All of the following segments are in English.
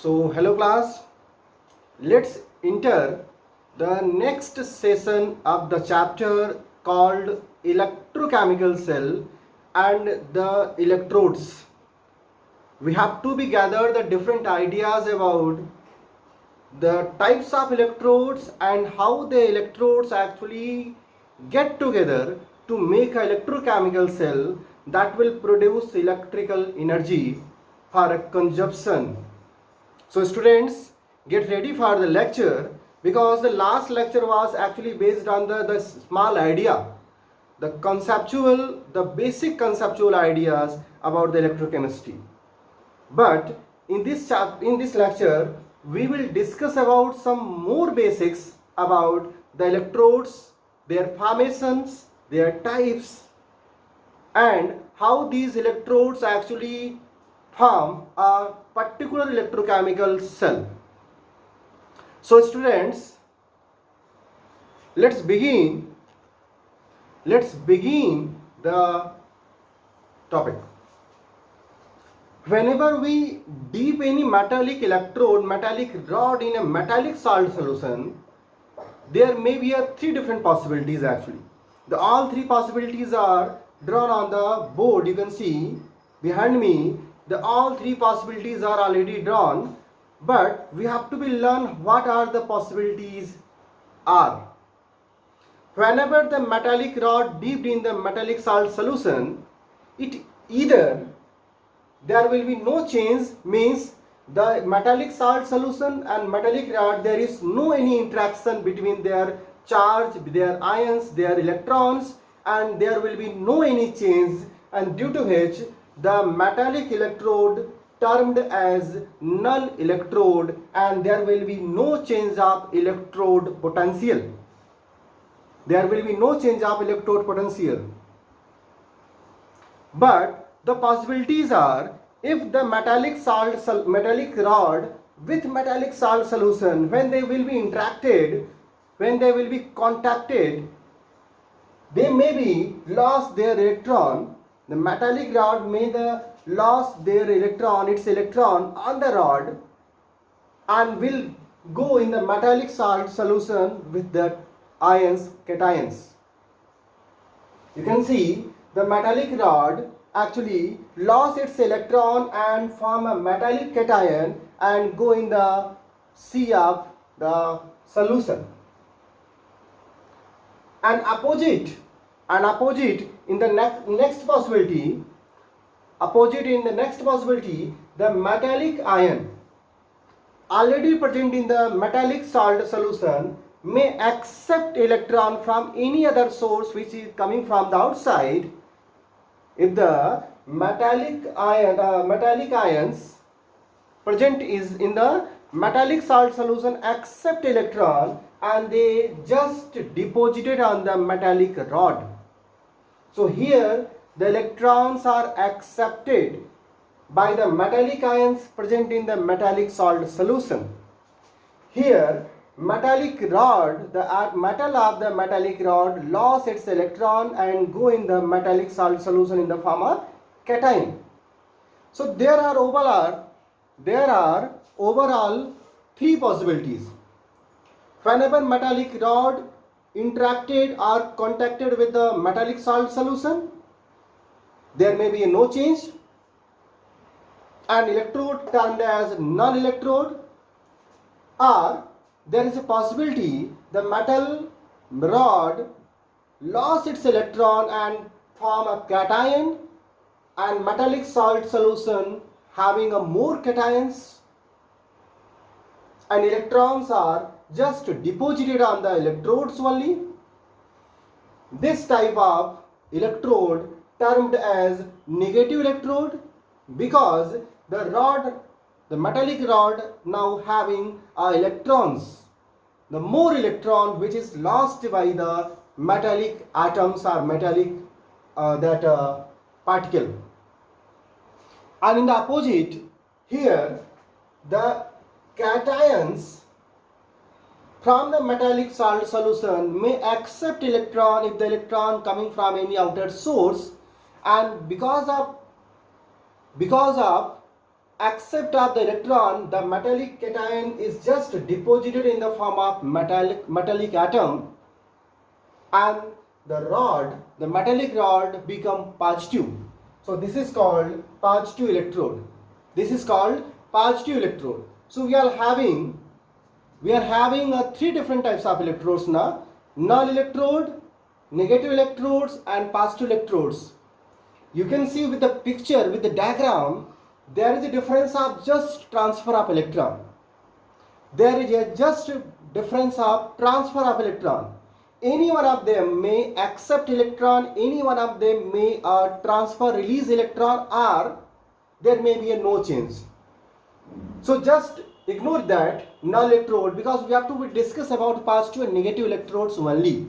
So, hello class, let's enter the next session of the chapter called electrochemical cell and the electrodes. We have to be gather the different ideas about the types of electrodes and how the electrodes actually get together to make an electrochemical cell that will produce electrical energy for a consumption. So students, get ready for the lecture because the last lecture was actually based on the small idea, the basic conceptual ideas about the electrochemistry. But in this lecture, we will discuss about some more basics about the electrodes, their formations, their types, and how these electrodes actually form a particular electrochemical cell. So students, let's begin the topic. Whenever we dip any metallic rod in a metallic salt solution, there may be three different possibilities actually. All three possibilities are drawn on the board. You can see behind me, all three possibilities are already drawn, but we have to be learn what are the possibilities are. Whenever the metallic rod dipped in the metallic salt solution, it either there will be no change, means the metallic salt solution and metallic rod, there is no any interaction between their charge, their ions, their electrons, and there will be no any change, and due to which the metallic electrode termed as null electrode, and there will be no change of electrode potential. There will be no change of electrode potential. But the possibilities are, if the metallic rod with metallic salt solution, when they will be interacted, when they will be contacted, they may be lost their electron. The metallic rod may lost their electron, its electron on the rod, and will go in the metallic salt solution with the ions, cations. You can see the metallic rod actually lost its electron and form a metallic cation and go in the sea of the solution. And opposite in the next possibility, the metallic ion already present in the metallic salt solution may accept electron from any other source which is coming from the outside. If the metallic ions present is in the metallic salt solution accept electron and they just deposited on the metallic rod. So here the electrons are accepted by the metallic ions present in the metallic salt solution. Here metallic rod, the metal of the metallic rod lost its electron and go in the metallic salt solution in the form of cation. So there are overall three possibilities. Whenever metallic rod interacted or contacted with the metallic salt solution, there may be no change, an electrode termed as null electrode, or there is a possibility the metal rod lost its electron and form a cation, and metallic salt solution having a more cations and electrons are just deposited on the electrodes only. This type of electrode termed as negative electrode, because the metallic rod now having electrons, the more electron which is lost by the metallic atoms or metallic particle. And in the opposite, here the cations from the metallic salt solution may accept electron if the electron coming from any outer source, and because of accept of the electron, the metallic cation is just deposited in the form of metallic atom, and the metallic rod become positive. So this is called positive electrode. This is called positive electrode. So we are having three different types of electrodes now: null electrode, negative electrodes, and positive electrodes. You can see with the picture, with the diagram, there is a difference of just transfer of electron. There is a just difference of transfer of electron. Any one of them may accept electron, any one of them may transfer, release electron, or there may be a no change. So just ignore that null electrode, because we have to discuss about positive and negative electrodes only.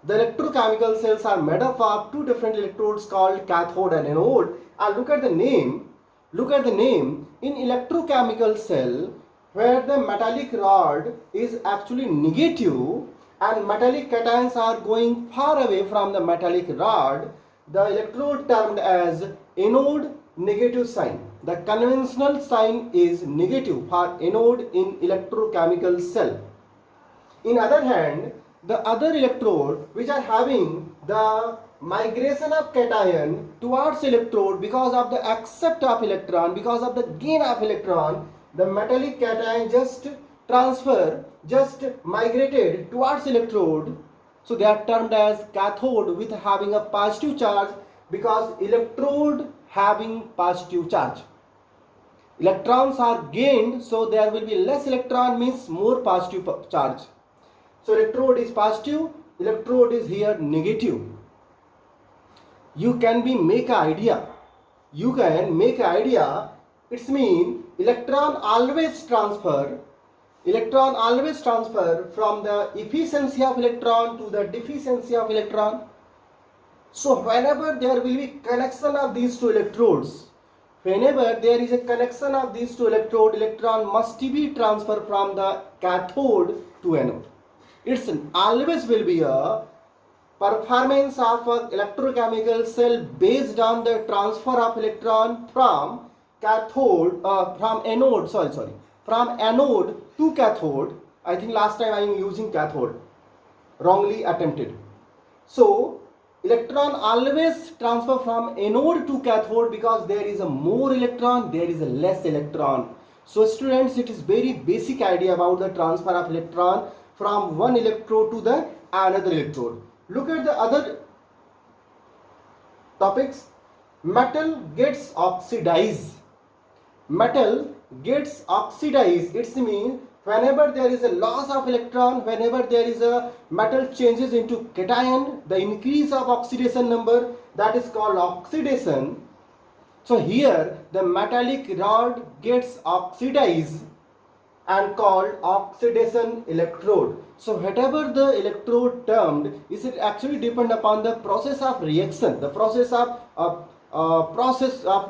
The electrochemical cells are made up of two different electrodes called cathode and anode. And look at the name. Look at the name. In electrochemical cell, where the metallic rod is actually negative and metallic cations are going far away from the metallic rod, the electrode termed as anode negative sign. The conventional sign is negative for anode in electrochemical cell. In other hand, the other electrode which are having the migration of cation towards electrode because of the accept of electron, because of the gain of electron, the metallic cation just migrated towards electrode. So they are termed as cathode with having a positive charge, because electrode having positive charge. Electrons are gained, so there will be less electron, means more positive charge. So electrode is positive, electrode is here negative. You can make an idea. You can make an idea. It means electron always transfer from the efficiency of electron to the deficiency of electron. So whenever there will be connection of these two electrodes, whenever there is a connection of these two electrodes, electron must be transferred from the cathode to anode. It's always will be a performance of an electrochemical cell based on the transfer of electron from anode to cathode. I think last time I am using cathode, wrongly attempted. So electron always transfer from anode to cathode, because there is a more electron, there is a less electron. So students, it is very basic idea about the transfer of electron from one electrode to the another electrode. Look at the other topics. Metal gets oxidized. Metal gets oxidized. It means whenever there is a loss of electron, whenever there is a metal changes into cation, the increase of oxidation number, that is called oxidation. So here the metallic rod gets oxidized and called oxidation electrode. So whatever the electrode termed, is it actually depend upon the process of reaction, the process of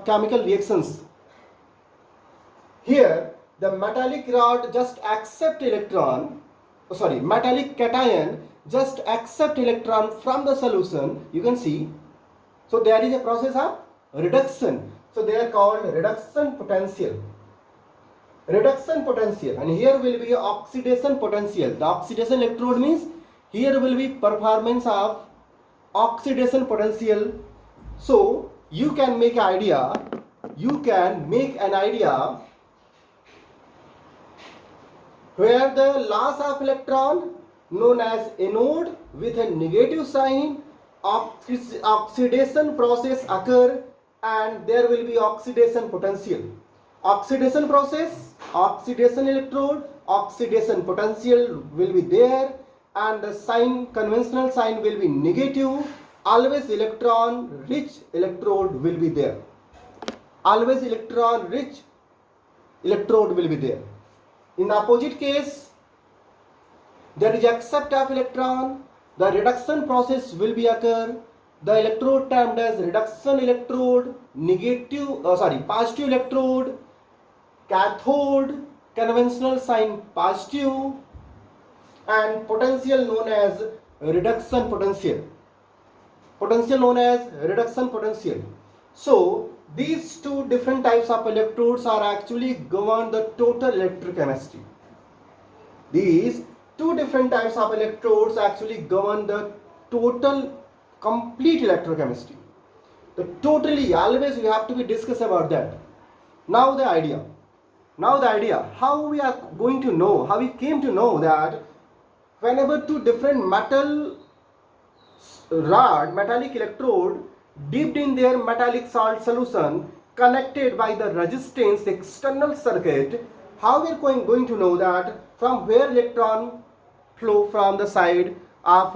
chemical reactions. Here the metallic rod just accept electron, metallic cation just accept electron from the solution. You can see. So there is a process of reduction. So they are called reduction potential. Reduction potential, and here will be oxidation potential. The oxidation electrode means here will be performance of oxidation potential. So you can make an idea. Where the loss of electron, known as anode, with a negative sign, oxidation process occur, and there will be oxidation potential. Oxidation process, oxidation electrode, oxidation potential will be there, and the sign, conventional sign, will be negative. Always electron rich electrode will be there. Always electron rich electrode will be there. In the opposite case, there is accept of electron, the reduction process will be occur. The electrode termed as reduction electrode, positive electrode, cathode, conventional sign positive, and potential known as reduction potential. So these two different types of electrodes are actually govern the total electrochemistry. These two different types of electrodes actually govern the total complete electrochemistry. The totally, always we have to be discuss about that. Now the idea. How we are going to know, how we came to know that whenever two different metallic electrode dipped in their metallic salt solution connected by the resistance external circuit, how we are going to know that from where electron flow from the side of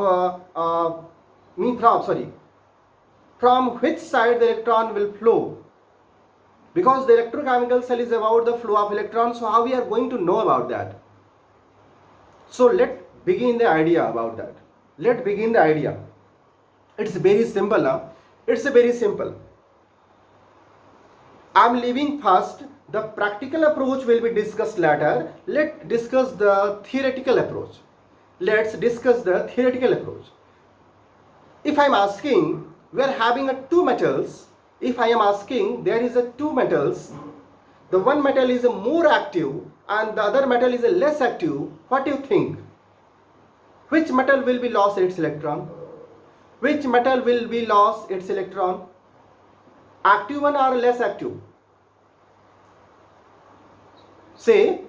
from which side the electron will flow, because the electrochemical cell is about the flow of electrons. So how we are going to know about that? So let's begin the idea about that. It's very simple now. It's very simple. I'm leaving first. The practical approach will be discussed later. Let's discuss the theoretical approach. If I'm asking, we are having two metals. If I am asking, there is two metals. The one metal is more active and the other metal is less active. What do you think? Which metal will be lost its electron? Active one or less active? Say,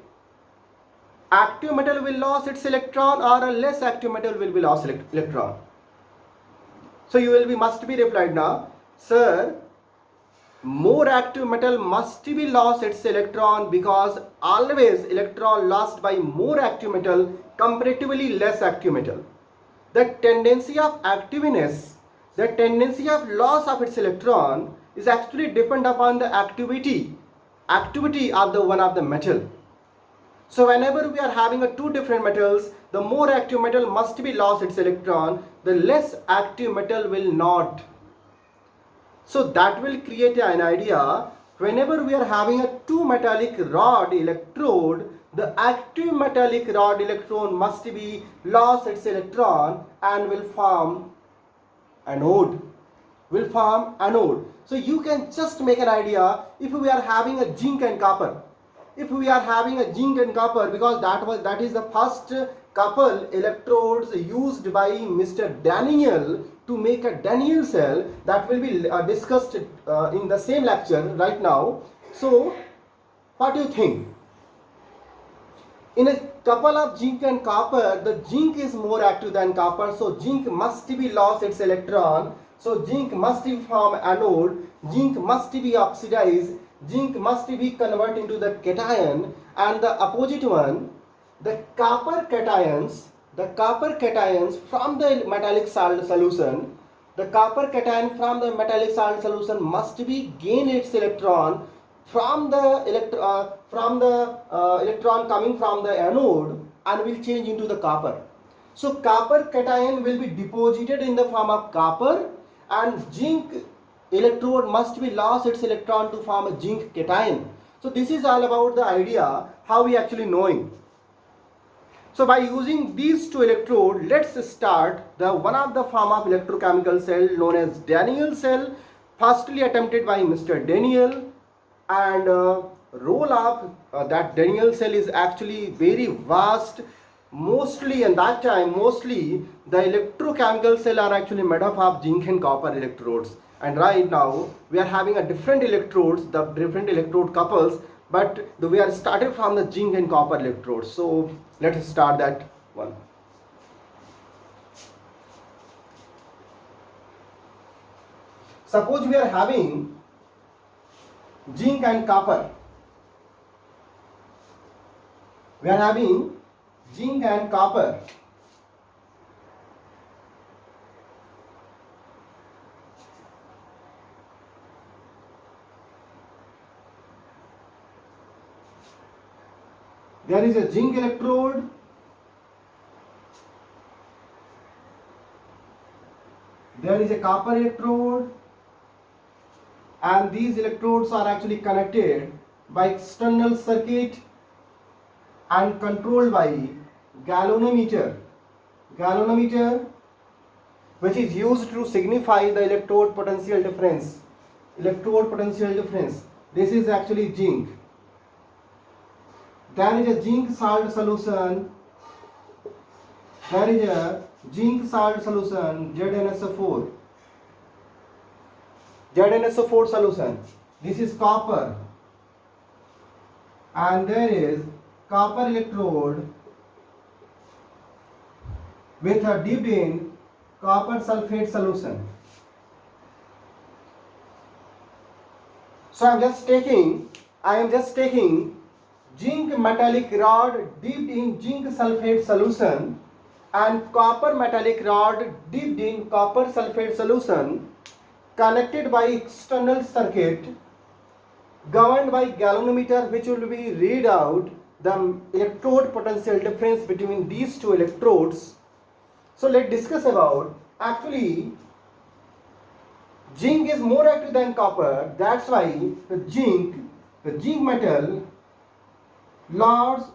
active metal will lose its electron or a less active metal will be lost electron? So you must be replied now, sir, more active metal must be lost its electron, because always electron lost by more active metal comparatively less active metal. The tendency of loss of its electron is actually depend upon the activity of the one of the metal. So whenever we are having two different metals, the more active metal must be lost its electron, the less active metal will not. So that will create an idea. Whenever we are having a two metallic rod electrode, the active metallic rod electron must be lost its electron and will form anode. So you can just make an idea. If we are having a zinc and copper, because that is the first couple electrodes used by Mr. Daniel to make a Daniel cell, that will be discussed in the same lecture right now. So what do you think? In a couple of zinc and copper, the zinc is more active than copper, so zinc must be lost its electron. So zinc must be form anode, zinc must be oxidized, zinc must be converted into the cation, and the opposite one, the copper cations from the metallic salt solution, must be gain its electron from the electron coming from the anode and will change into the copper. So copper cation will be deposited in the form of copper, and zinc electrode must be lost its electron to form a zinc cation. So this is all about the idea how we actually knowing. So by using these two electrodes, let's start the one of the form of electrochemical cell known as Daniel cell, firstly attempted by Mr. Daniel, and role of that Daniel cell is actually very vast. Mostly in that time, the electrochemical cell are actually made up of zinc and copper electrodes, and right now we are having a different electrodes, the different electrode couples, but we are started from the zinc and copper electrodes. So let us start that one. Suppose we are having zinc and copper. There is a zinc electrode, there is a copper electrode, and these electrodes are actually connected by external circuit and controlled by galvanometer, which is used to signify the electrode potential difference. electrode potential difference. This is actually zinc. There is a zinc salt solution. There is a zinc salt solution, ZnSO4. ZnSO4 solution. This is copper. And there is copper electrode with a dipped in copper sulfate solution. So I am just taking zinc metallic rod dipped in zinc sulfate solution and copper metallic rod dipped in copper sulfate solution connected by external circuit governed by galvanometer, which will be read out the electrode potential difference between these two electrodes. So let's discuss about, actually zinc is more active than copper. That's why the zinc metal lost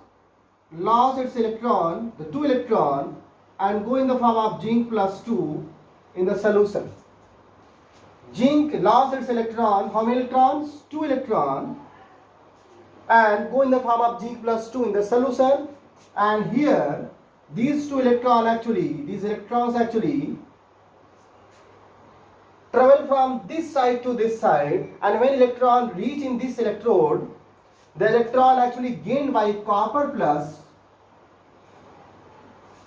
its electron, the 2 electron, and go in the form of zinc plus 2 in the solution. Zinc lost its electron, how many electrons? 2 electron, and go in the form of zinc plus 2 in the solution. And here these electrons actually travel from this side to this side, and when electron reach in this electrode, the electron actually gained by copper plus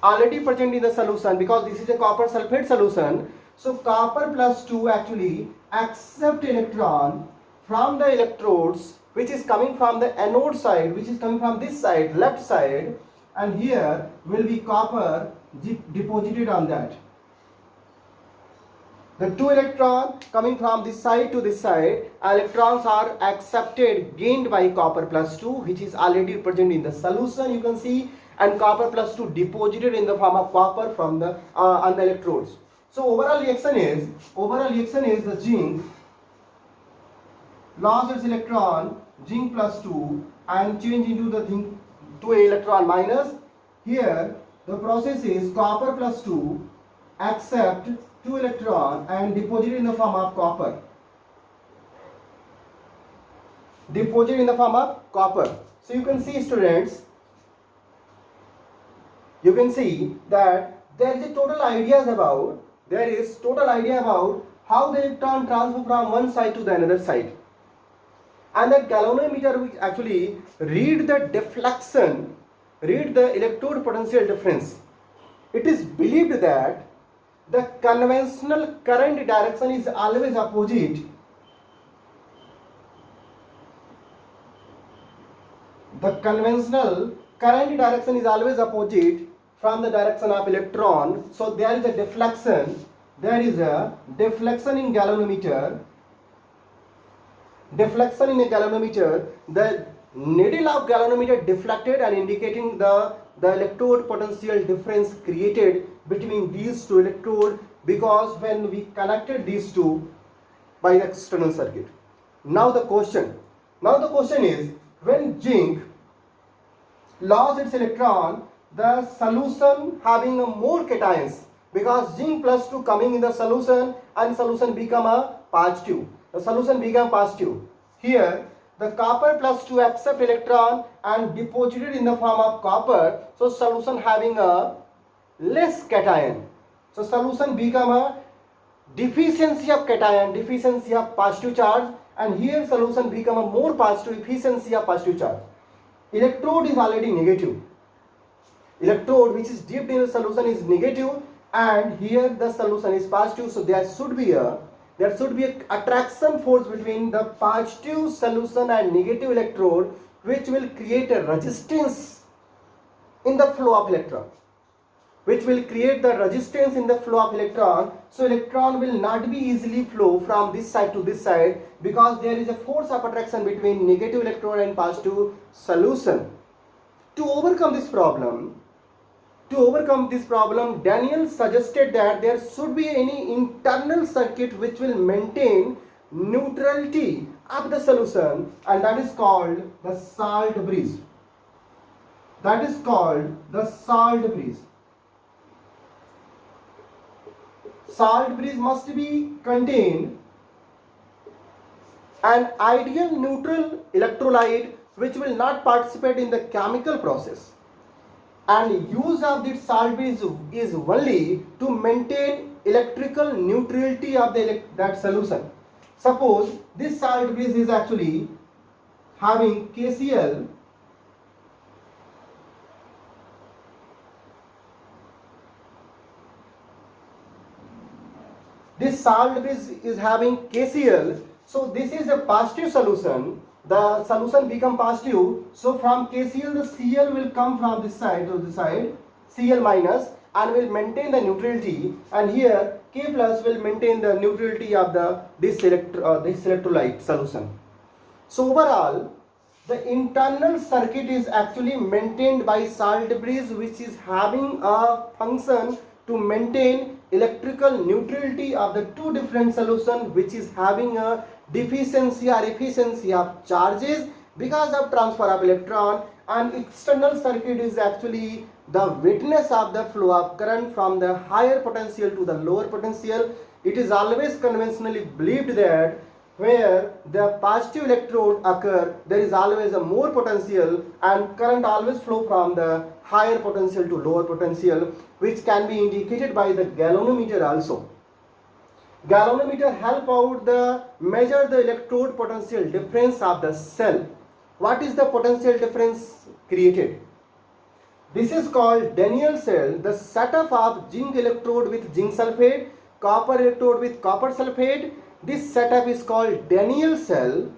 already present in the solution, because this is a copper sulfate solution. So copper plus 2 actually accept electron from the electrodes which is coming from the anode side, which is coming from this side, left side, and here will be copper deposited on that. The 2 electrons coming from this side to this side, electrons are accepted, gained by copper plus 2, which is already present in the solution, you can see, and copper plus 2 deposited in the form of copper from the on the electrodes. So overall reaction is the zinc lost its electron, zinc plus 2, and change into the zinc 2 electron minus. Here the process is copper plus 2 accept 2 electron and deposit in the form of copper. So you can see, students, you can see that there is total idea about how the electron transfer from one side to the another side, and the galvanometer which actually read the electrode potential difference. It is believed that the conventional current direction is always opposite. The conventional current direction is always opposite from the direction of electron. So there is a deflection. In galvanometer. The needle of galvanometer deflected and indicating the electrode potential difference created between these two electrodes, because when we connected these two by the external circuit. Now the question is, when zinc lost its electron, the solution having a more cations, because zinc plus 2 coming in the solution, and solution become a positive. The solution become positive. Here the copper plus 2 accept electron and deposited in the form of copper. So solution having a less cation. So solution become a deficiency of cation, deficiency of positive charge, and here solution become a more positive, efficiency of positive charge. Electrode is already negative. Electrode which is dipped in the solution is negative, and here the solution is positive. So there should be a attraction force between the positive solution and negative electrode, which will create a resistance in the flow of electron. So electron will not be easily flow from this side to this side, because there is a force of attraction between negative electrode and positive solution. To overcome this problem, Daniel suggested that there should be any internal circuit which will maintain neutrality of the solution, and that is called the salt bridge. Salt bridge must be contained An ideal neutral electrolyte which will not participate in the chemical process, and use of this salt base is only to maintain electrical neutrality of that solution. Suppose this salt base is actually having KCl, this salt base is having KCl, so this is a positive solution. The solution become positive, so from KCl the Cl will come from this side to this side, Cl minus, and will maintain the neutrality, and here K plus will maintain the neutrality of this electrolyte solution. So overall, the internal circuit is actually maintained by salt bridge, which is having a function to maintain electrical neutrality of the two different solutions, which is having a deficiency or efficiency of charges because of transfer of electron. And external circuit is actually the witness of the flow of current from the higher potential to the lower potential. It is always conventionally believed that where the positive electrode occur, there is always a more potential, and current always flow from the higher potential to lower potential, which can be indicated by the galvanometer also. Galvanometer help out the measure the electrode potential difference of the cell. What is the potential difference created? This is called Daniell cell, the setup of zinc electrode with zinc sulfate, copper electrode with copper sulfate. This setup is called Daniell cell,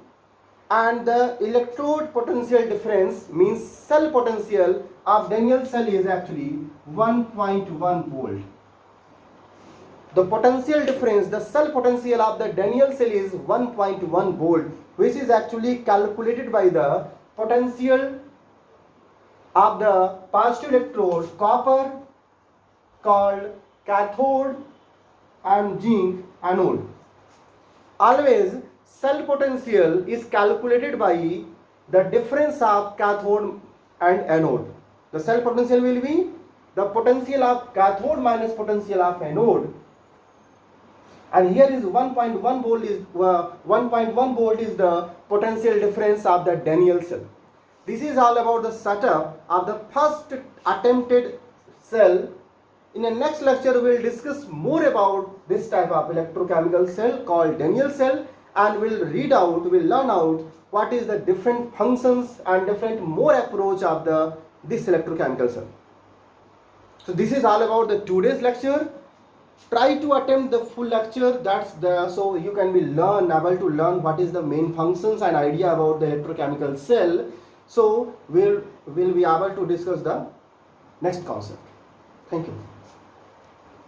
and the electrode potential difference means cell potential of Daniell cell is actually 1.1 volt. The potential difference, the cell potential of the Daniell cell is 1.1 volt, which is actually calculated by the potential of the positive electrode copper called cathode and zinc anode. Always cell potential is calculated by the difference of cathode and anode. The cell potential will be the potential of cathode minus potential of anode, and here is 1.1 volt is 1.1 volt is the potential difference of the Daniell cell. This is all about the setup of the first attempted cell. In the next lecture, we will discuss more about this type of electrochemical cell called Daniell cell, and we will learn out what is the different functions and different more approach of this electrochemical cell. So this is all about the today's lecture. Try to attempt the full lecture. So you can be able to learn what is the main functions and idea about the electrochemical cell. So we'll be able to discuss the next concept. Thank you.